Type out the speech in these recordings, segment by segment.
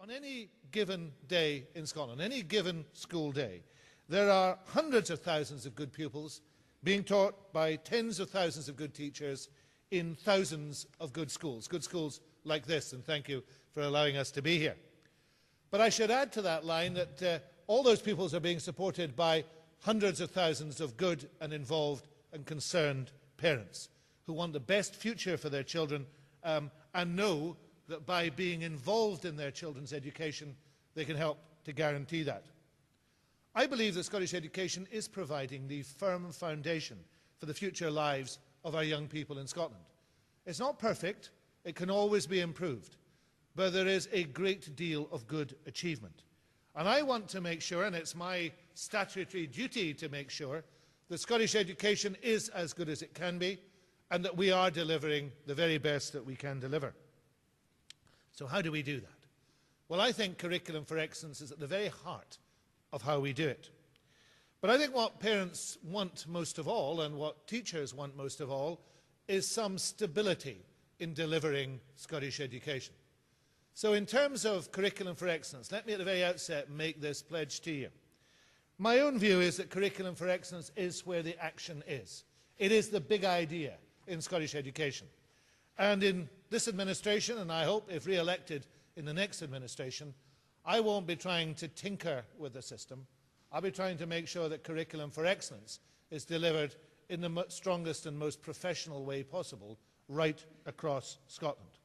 On any given day in Scotland, any given school day, there are hundreds of thousands of good pupils being taught by tens of thousands of good teachers in thousands of good schools like this, and thank you for allowing us to be here. But I should add to that line that all those pupils are being supported by hundreds of thousands of good and involved and concerned parents who want the best future for their children and know that by being involved in their children's education, they can help to guarantee that. I believe that Scottish education is providing the firm foundation for the future lives of our young people in Scotland. It's not perfect, it can always be improved, but there is a great deal of good achievement. And I want to make sure, and it's my statutory duty to make sure, that Scottish education is as good as it can be, and that we are delivering the very best that we can deliver. So how do we do that? Well, I think curriculum for excellence is at the very heart of how we do it. But I think what parents want most of all, and what teachers want most of all, is some stability in delivering Scottish education. So in terms of curriculum for excellence, let me at the very outset make this pledge to you. My own view is that curriculum for excellence is where the action is. It is the big idea in Scottish education. And in this administration, and I hope if re-elected in the next administration, I won't be trying to tinker with the system. I'll be trying to make sure that curriculum for excellence is delivered in the strongest and most professional way possible right across Scotland.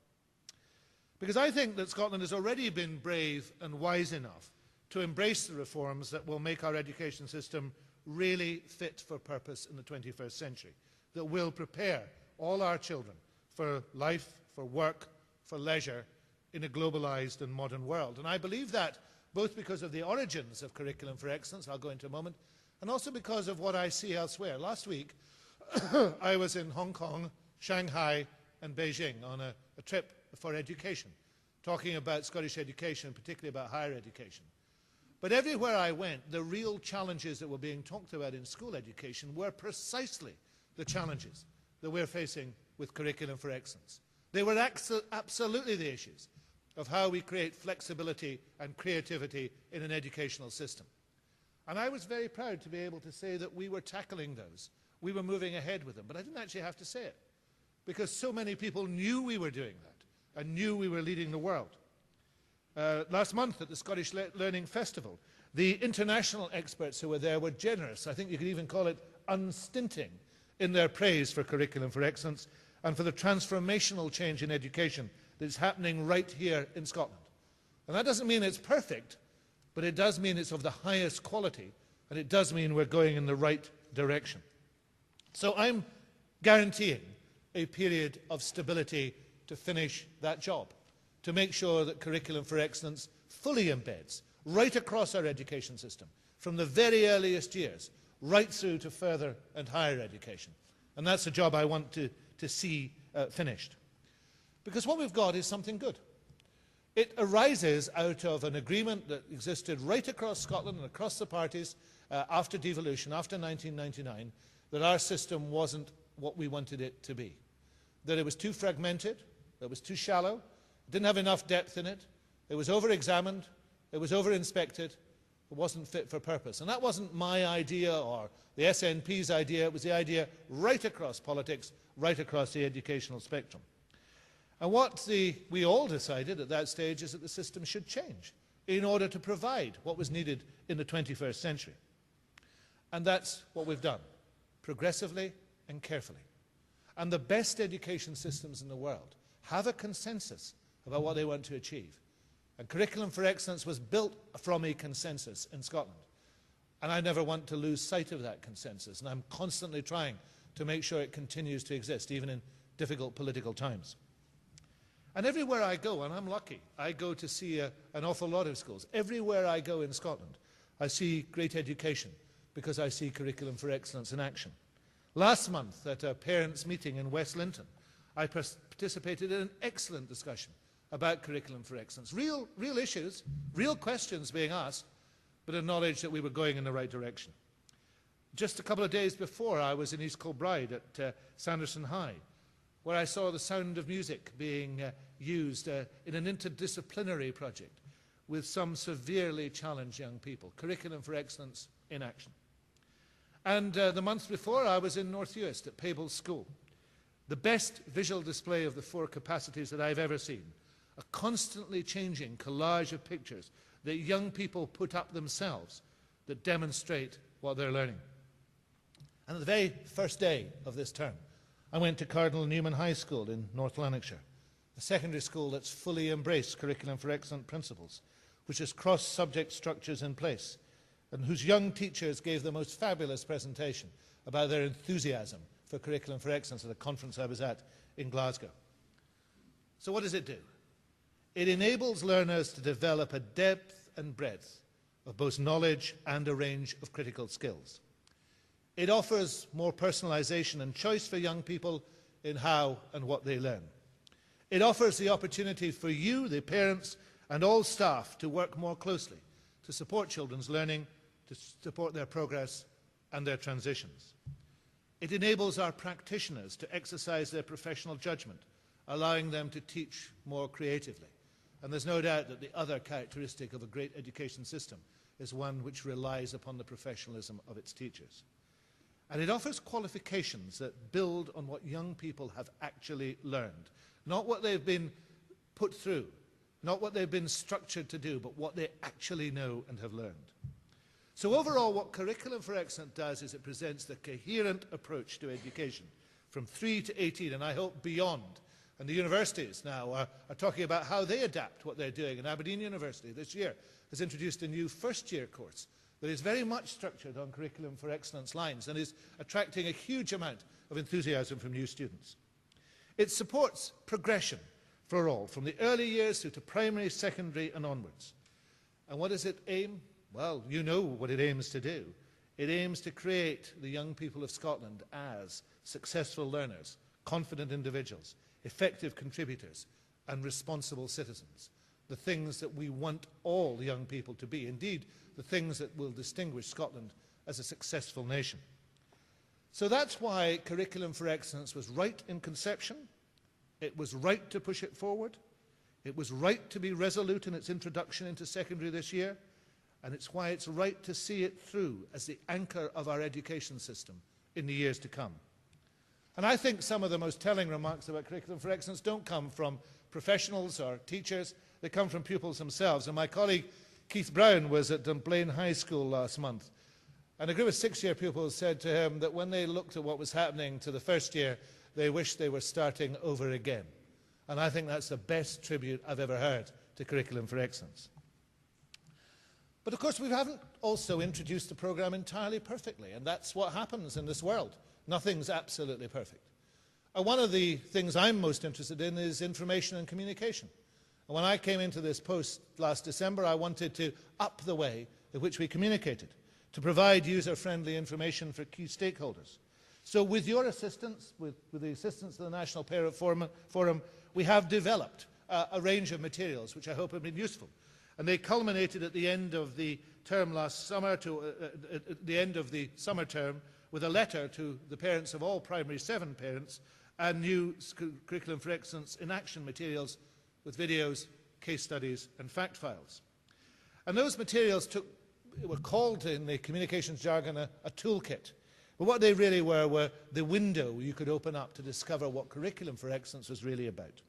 Because I think that Scotland has already been brave and wise enough to embrace the reforms that will make our education system really fit for purpose in the 21st century, that will prepare all our children for life, for work, for leisure in a globalized and modern world. And I believe that both because of the origins of curriculum for excellence, I'll go into a moment, and also because of what I see elsewhere. Last week, I was in Hong Kong, Shanghai, and Beijing on a trip for education, talking about Scottish education, particularly about higher education. But everywhere I went, the real challenges that were being talked about in school education were precisely the challenges that we're facing with curriculum for excellence. They were absolutely the issues of how we create flexibility and creativity in an educational system. And I was very proud to be able to say that we were tackling those. We were moving ahead with them, but I didn't actually have to say it, because so many people knew we were doing that and knew we were leading the world. Last month at the Scottish Learning Festival, the international experts who were there were generous. I think you could even call it unstinting in their praise for curriculum for excellence and for the transformational change in education that is happening right here in Scotland. And that doesn't mean it's perfect, but it does mean it's of the highest quality, and it does mean we're going in the right direction. So I'm guaranteeing a period of stability to finish that job, to make sure that curriculum for excellence fully embeds right across our education system, from the very earliest years, right through to further and higher education. And that's a job I want to see finished. Because what we've got is something good. It arises out of an agreement that existed right across Scotland and across the parties after devolution, after 1999, that our system wasn't what we wanted it to be. That it was too fragmented, that it was too shallow, it didn't have enough depth in it, it was over-examined, it was over-inspected, it wasn't fit for purpose. And that wasn't my idea or the SNP's idea, it was the idea right across politics, right across the educational spectrum. And what we all decided at that stage is that the system should change in order to provide what was needed in the 21st century. And that's what we've done, progressively and carefully. And the best education systems in the world have a consensus about what they want to achieve. And curriculum for excellence was built from a consensus in Scotland. And I never want to lose sight of that consensus. And I'm constantly trying to make sure it continues to exist, even in difficult political times. And everywhere I go, and I'm lucky, I go to see an awful lot of schools. Everywhere I go in Scotland, I see great education because I see curriculum for excellence in action. Last month at a parents' meeting in West Linton, I participated in an excellent discussion about curriculum for excellence. Real issues, real questions being asked, but a knowledge that we were going in the right direction. Just a couple of days before, I was in East Kilbride at Sanderson High, where I saw the sound of music being used in an interdisciplinary project, with some severely challenged young people. Curriculum for Excellence in Action. And the month before, I was in North Uist at Pable's School. The best visual display of the 4 capacities that I've ever seen. A constantly changing collage of pictures that young people put up themselves that demonstrate what they're learning. And on the very first day of this term, I went to Cardinal Newman High School in North Lanarkshire, a secondary school that's fully embraced Curriculum for Excellence principles, which has cross-subject structures in place, and whose young teachers gave the most fabulous presentation about their enthusiasm for Curriculum for Excellence at a conference I was at in Glasgow. So what does it do? It enables learners to develop a depth and breadth of both knowledge and a range of critical skills. It offers more personalization and choice for young people in how and what they learn. It offers the opportunity for you, the parents, and all staff to work more closely to support children's learning, to support their progress and their transitions. It enables our practitioners to exercise their professional judgment, allowing them to teach more creatively. And there's no doubt that the other characteristic of a great education system is one which relies upon the professionalism of its teachers. And it offers qualifications that build on what young people have actually learned. Not what they've been put through, not what they've been structured to do, but what they actually know and have learned. So overall, what Curriculum for Excellence does is it presents the coherent approach to education from 3 to 18, and I hope beyond. And the universities now are talking about how they adapt what they're doing. And Aberdeen University this year has introduced a new first-year course that is very much structured on Curriculum for Excellence lines and is attracting a huge amount of enthusiasm from new students. It supports progression for all, from the early years through to primary, secondary and onwards. And what does it aim? Well, you know what it aims to do. It aims to create the young people of Scotland as successful learners, confident individuals, effective contributors and responsible citizens. The things that we want all young people to be. Indeed, the things that will distinguish Scotland as a successful nation. So that's why Curriculum for Excellence was right in conception. It was right to push it forward. It was right to be resolute in its introduction into secondary this year. And it's why it's right to see it through as the anchor of our education system in the years to come. And I think some of the most telling remarks about Curriculum for Excellence don't come from professionals or teachers, they come from pupils themselves. And my colleague Keith Brown was at Dunblane High School last month, and a group of 6-year pupils said to him that when they looked at what was happening to the first year, they wished they were starting over again. And I think that's the best tribute I've ever heard to Curriculum for Excellence. But of course we haven't also introduced the programme entirely perfectly, and that's what happens in this world. Nothing's absolutely perfect. And one of the things I'm most interested in is information and communication. And when I came into this post last December, I wanted to up the way in which we communicated, to provide user-friendly information for key stakeholders. So with your assistance, with the assistance of the National Parent Forum, we have developed a range of materials which I hope have been useful. And they culminated at the end of the term last summer, at the end of the summer term, with a letter to the parents of all primary 7 parents and new Curriculum for Excellence in Action materials with videos, case studies and fact files. And those materials were called in the communications jargon a toolkit. But what they really were the window you could open up to discover what Curriculum for Excellence was really about.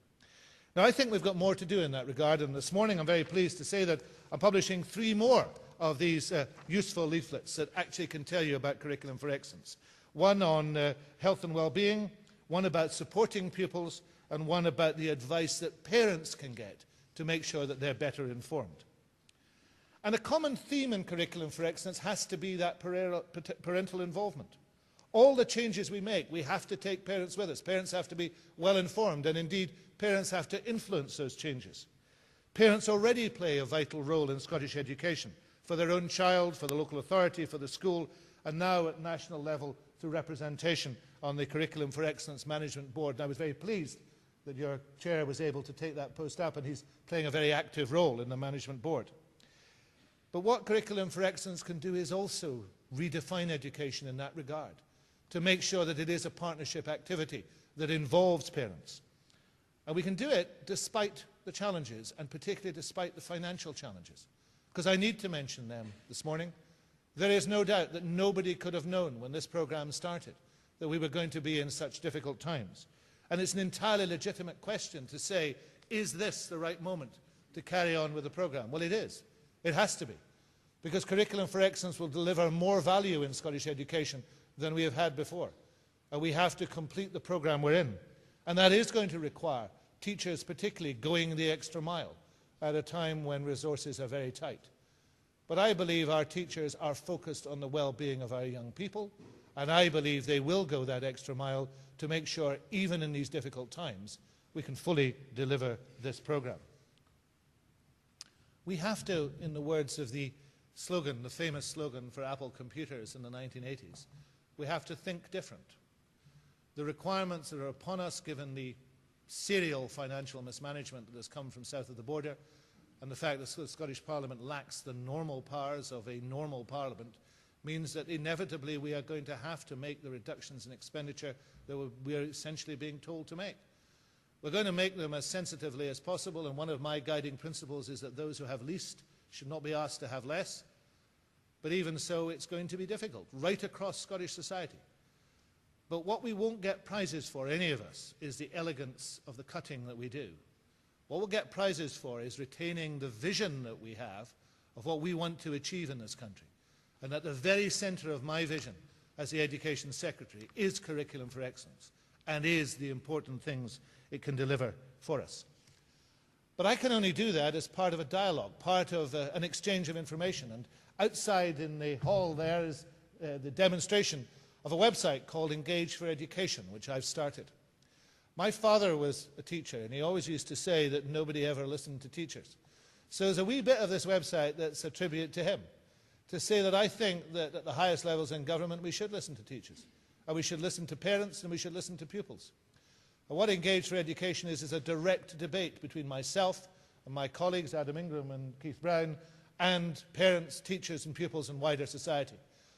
Now, I think we've got more to do in that regard, and this morning I'm very pleased to say that I'm publishing 3 more of these useful leaflets that actually can tell you about Curriculum for Excellence. One on health and well-being, one about supporting pupils, and one about the advice that parents can get to make sure that they're better informed. And a common theme in Curriculum for Excellence has to be that parental involvement. All the changes we make, we have to take parents with us. Parents have to be well informed, and indeed parents have to influence those changes. Parents already play a vital role in Scottish education, for their own child, for the local authority, for the school, and now at national level through representation on the Curriculum for Excellence Management Board. And I was very pleased that your chair was able to take that post up, and he's playing a very active role in the Management Board. But what Curriculum for Excellence can do is also redefine education in that regard, to make sure that it is a partnership activity that involves parents. And we can do it despite the challenges, and particularly despite the financial challenges, because I need to mention them this morning, there is no doubt that nobody could have known when this programme started that we were going to be in such difficult times. And it's an entirely legitimate question to say, is this the right moment to carry on with the programme? Well, it is. It has to be. Because Curriculum for Excellence will deliver more value in Scottish education than we have had before. And we have to complete the programme we're in. And that is going to require teachers particularly going the extra mile at a time when resources are very tight. But I believe our teachers are focused on the well-being of our young people, and I believe they will go that extra mile to make sure, even in these difficult times, we can fully deliver this programme. We have to, in the words of the slogan, the famous slogan for Apple computers in the 1980s, we have to think different. The requirements that are upon us, given the serial financial mismanagement that has come from south of the border, and the fact that the Scottish Parliament lacks the normal powers of a normal Parliament, means that inevitably we are going to have to make the reductions in expenditure that we are essentially being told to make. We're going to make them as sensitively as possible, and one of my guiding principles is that those who have least should not be asked to have less. But even so, it's going to be difficult, right across Scottish society. But what we won't get prizes for, any of us, is the elegance of the cutting that we do. What we'll get prizes for is retaining the vision that we have of what we want to achieve in this country. And at the very centre of my vision as the Education Secretary is Curriculum for Excellence, and is the important things it can deliver for us. But I can only do that as part of a dialogue, part of an exchange of information. And outside in the hall there is the demonstration of a website called Engage for Education, which I've started. My father was a teacher, and he always used to say that nobody ever listened to teachers. So there's a wee bit of this website that's a tribute to him, to say that I think that at the highest levels in government we should listen to teachers, and we should listen to parents, and we should listen to pupils. And what Engage for Education is a direct debate between myself and my colleagues, Adam Ingram and Keith Brown, and parents, teachers and pupils and wider society.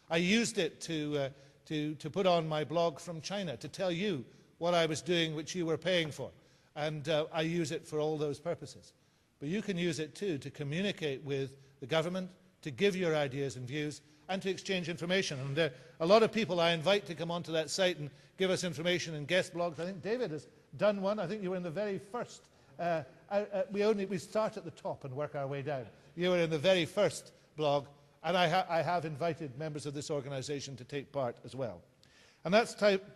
I used it to put on my blog from China, to tell you what I was doing which you were paying for. And I use it for all those purposes. But you can use it too to communicate with the government, to give your ideas and views, and to exchange information. And a lot of people I invite to come onto that site and give us information and guest blogs. I think David has done one. I think you were in the very first. We start at the top and work our way down. You were in the very first blog, and I have invited members of this organisation to take part as well. And that's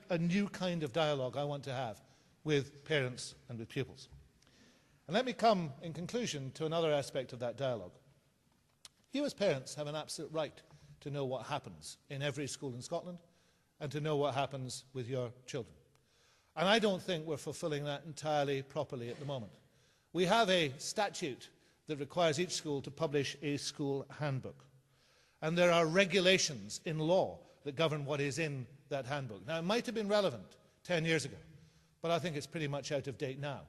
a new kind of dialogue I want to have with parents and with pupils. And let me come, in conclusion, to another aspect of that dialogue. You as parents have an absolute right to know what happens in every school in Scotland and to know what happens with your children. And I don't think we're fulfilling that entirely properly at the moment. We have a statute that requires each school to publish a school handbook. And there are regulations in law that govern what is in that handbook. Now, it might have been relevant 10 years ago, but I think it's pretty much out of date now.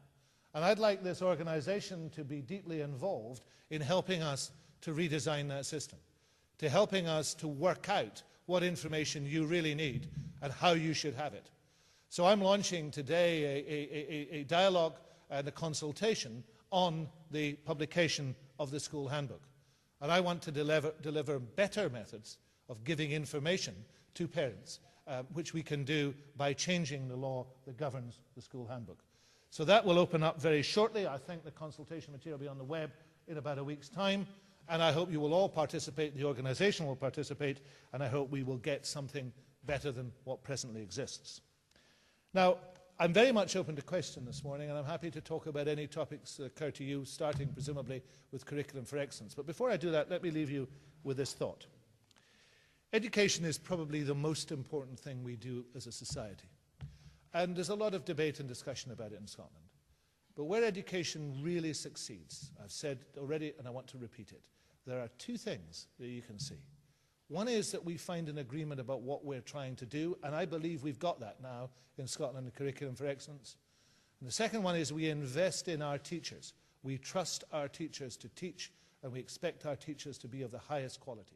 And I'd like this organisation to be deeply involved in helping us to redesign that system, to helping us to work out what information you really need and how you should have it. So I'm launching today a dialogue and a consultation on the publication of the school handbook. And I want to deliver better methods of giving information to parents, which we can do by changing the law that governs the school handbook. So that will open up very shortly. I think the consultation material will be on the web in about a week's time. And I hope you will all participate, the organisation will participate, and I hope we will get something better than what presently exists. Now, I'm very much open to question this morning, and I'm happy to talk about any topics that occur to you, starting presumably with Curriculum for Excellence. But before I do that, let me leave you with this thought. Education is probably the most important thing we do as a society. And there's a lot of debate and discussion about it in Scotland. But where education really succeeds, I've said already and I want to repeat it, there are two things that you can see. One is that we find an agreement about what we're trying to do, and I believe we've got that now in Scotland, the Curriculum for Excellence. And the second one is we invest in our teachers. We trust our teachers to teach, and we expect our teachers to be of the highest quality.